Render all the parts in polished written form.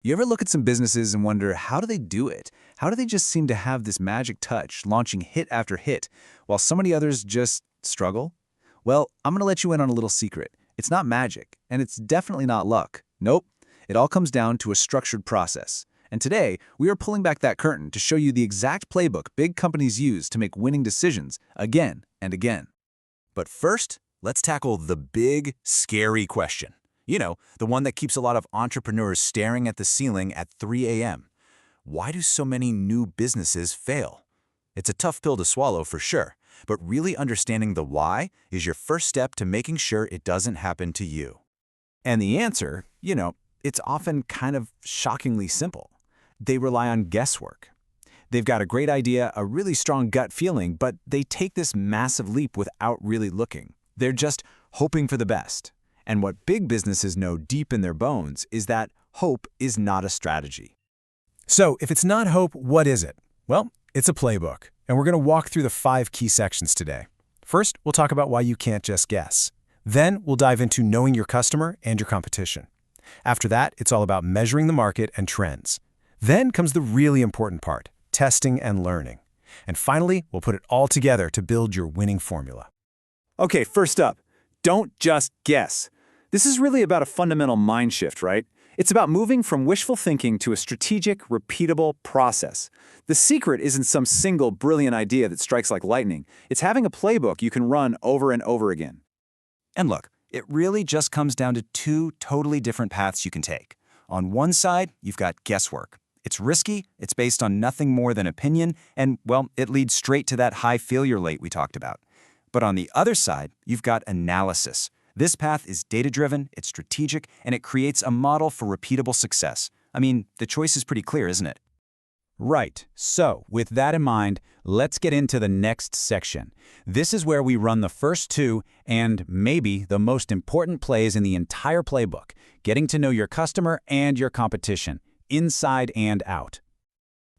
You ever look at some businesses and wonder, how do they do it? How do they just seem to have this magic touch, launching hit after hit, while so many others just struggle? Well, I'm going to let you in on a little secret. It's not magic, and it's definitely not luck. Nope. It all comes down to a structured process. And today, we are pulling back that curtain to show you the exact playbook big companies use to make winning decisions again and again. But first, let's tackle the big, scary question. You know, the one that keeps a lot of entrepreneurs staring at the ceiling at 3 a.m. Why do so many new businesses fail? It's a tough pill to swallow for sure, but really understanding the why is your first step to making sure it doesn't happen to you. And the answer, it's often kind of shockingly simple. They rely on guesswork. They've got a great idea, a really strong gut feeling, but they take this massive leap without really looking. They're just hoping for the best. And what big businesses know deep in their bones is that hope is not a strategy. So if it's not hope, what is it? Well, it's a playbook, and we're going to walk through the 5 key sections today. First, we'll talk about why you can't just guess. Then we'll dive into knowing your customer and your competition. After that, it's all about measuring the market and trends. Then comes the really important part, testing and learning. And finally, we'll put it all together to build your winning formula. Okay, first up, don't just guess. This is really about a fundamental mind shift, right? It's about moving from wishful thinking to a strategic, repeatable process. The secret isn't some single brilliant idea that strikes like lightning. It's having a playbook you can run over and over again. And look, it really just comes down to 2 totally different paths you can take. On one side, you've got guesswork. It's risky, it's based on nothing more than opinion, and, well, it leads straight to that high failure rate we talked about. But on the other side, you've got analysis. This path is data-driven, it's strategic, and it creates a model for repeatable success. I mean, the choice is pretty clear, isn't it? Right. So, with that in mind, let's get into the next section. This is where we run the first 2 and maybe the most important plays in the entire playbook, getting to know your customer and your competition, inside and out.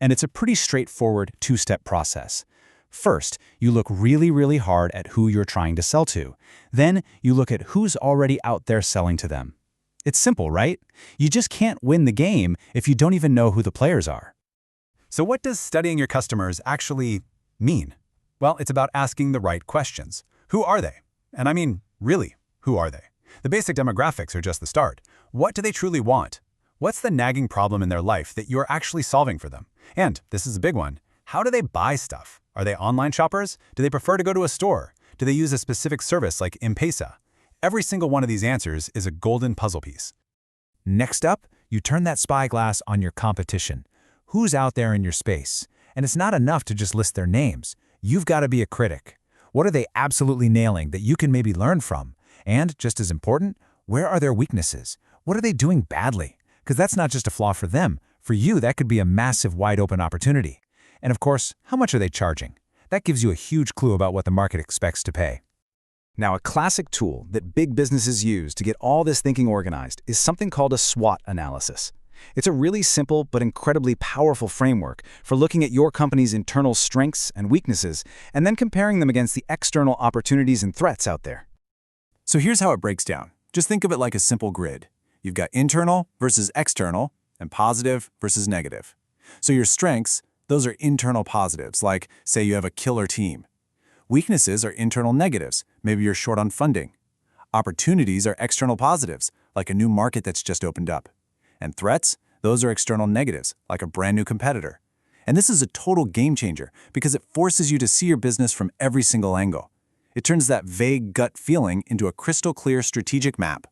And it's a pretty straightforward 2-step process. First, you look really hard at who you're trying to sell to. Then, you look at who's already out there selling to them. It's simple, right? You just can't win the game if you don't even know who the players are. So what does studying your customers actually mean? Well, it's about asking the right questions. Who are they? And I mean, really, who are they? The basic demographics are just the start. What do they truly want? What's the nagging problem in their life that you're actually solving for them? And, this is a big one, how do they buy stuff? Are they online shoppers? Do they prefer to go to a store? Do they use a specific service like M-Pesa? Every single one of these answers is a golden puzzle piece. Next up, you turn that spyglass on your competition. Who's out there in your space? And it's not enough to just list their names. You've got to be a critic. What are they absolutely nailing that you can maybe learn from? And, just as important, where are their weaknesses? What are they doing badly? Because that's not just a flaw for them. For you, that could be a massive wide-open opportunity. And of course, how much are they charging? That gives you a huge clue about what the market expects to pay. Now, a classic tool that big businesses use to get all this thinking organized is something called a SWOT analysis. It's a really simple but incredibly powerful framework for looking at your company's internal strengths and weaknesses and then comparing them against the external opportunities and threats out there. So here's how it breaks down. Just think of it like a simple grid. You've got internal versus external, and positive versus negative. So your strengths, those are internal positives, like, say you have a killer team. Weaknesses are internal negatives, maybe you're short on funding. Opportunities are external positives, like a new market that's just opened up. And threats, those are external negatives, like a brand new competitor. And this is a total game changer because it forces you to see your business from every single angle. It turns that vague gut feeling into a crystal clear strategic map.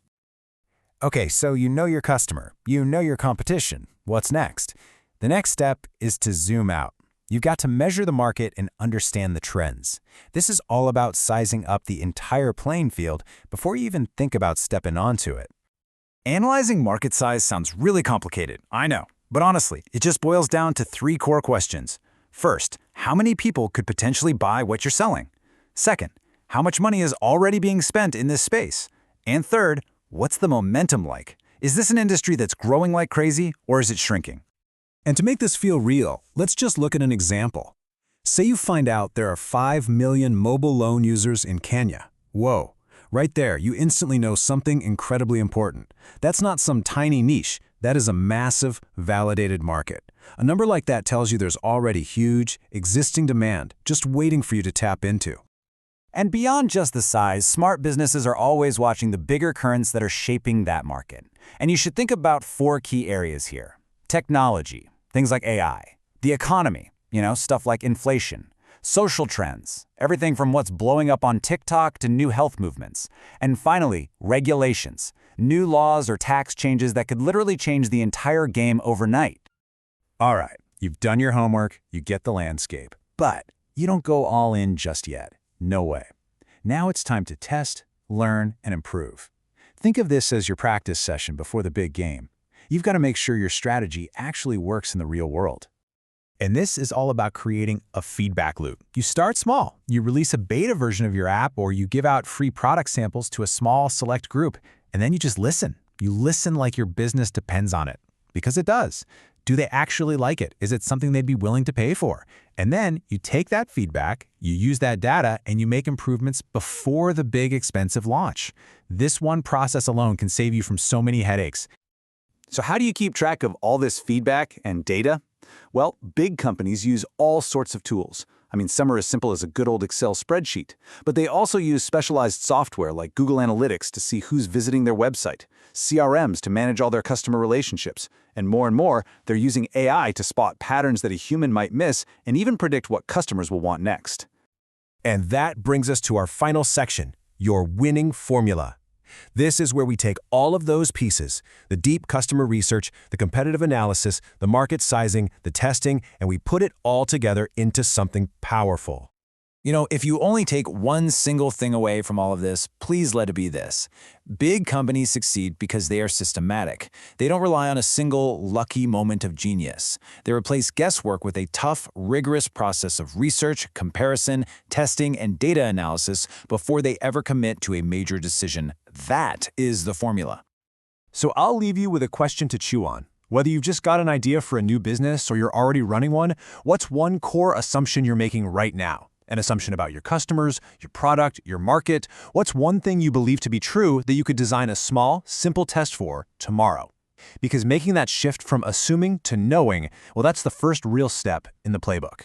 Okay, so you know your customer, you know your competition. What's next? The next step is to zoom out. You've got to measure the market and understand the trends. This is all about sizing up the entire playing field before you even think about stepping onto it. Analyzing market size sounds really complicated, I know. But honestly, it just boils down to 3 core questions. First, how many people could potentially buy what you're selling? Second, how much money is already being spent in this space? And third, what's the momentum like? Is this an industry that's growing like crazy, or is it shrinking? And to make this feel real, let's just look at an example. Say you find out there are 5 million mobile loan users in Kenya. Whoa. Right there, you instantly know something incredibly important. That's not some tiny niche. That is a massive, validated market. A number like that tells you there's already huge, existing demand just waiting for you to tap into. And beyond just the size, smart businesses are always watching the bigger currents that are shaping that market. And you should think about 4 key areas here. Technology, things like AI. The economy, stuff like inflation. Social trends, everything from what's blowing up on TikTok to new health movements. And finally, regulations, new laws or tax changes that could literally change the entire game overnight. All right, you've done your homework, you get the landscape. But you don't go all in just yet. No way. Now it's time to test, learn, and improve. Think of this as your practice session before the big game. You've got to make sure your strategy actually works in the real world. And this is all about creating a feedback loop. You start small. You release a beta version of your app, or you give out free product samples to a small select group, and then you just listen. You listen like your business depends on it, because it does. Do they actually like it? Is it something they'd be willing to pay for? And then you take that feedback, you use that data, and you make improvements before the big expensive launch. This one process alone can save you from so many headaches. So how do you keep track of all this feedback and data? Well, big companies use all sorts of tools. Some are as simple as a good old Excel spreadsheet, but they also use specialized software like Google Analytics to see who's visiting their website, CRMs to manage all their customer relationships, and more, they're using AI to spot patterns that a human might miss and even predict what customers will want next. And that brings us to our final section, your winning formula. This is where we take all of those pieces, the deep customer research, the competitive analysis, the market sizing, the testing, and we put it all together into something powerful. If you only take one single thing away from all of this, please let it be this. Big companies succeed because they are systematic. They don't rely on a single lucky moment of genius. They replace guesswork with a tough, rigorous process of research, comparison, testing, and data analysis before they ever commit to a major decision. That is the formula. So I'll leave you with a question to chew on. Whether you've just got an idea for a new business or you're already running one, what's one core assumption you're making right now? An assumption about your customers, your product, your market. What's one thing you believe to be true that you could design a small, simple test for tomorrow? Because making that shift from assuming to knowing, well, that's the first real step in the playbook.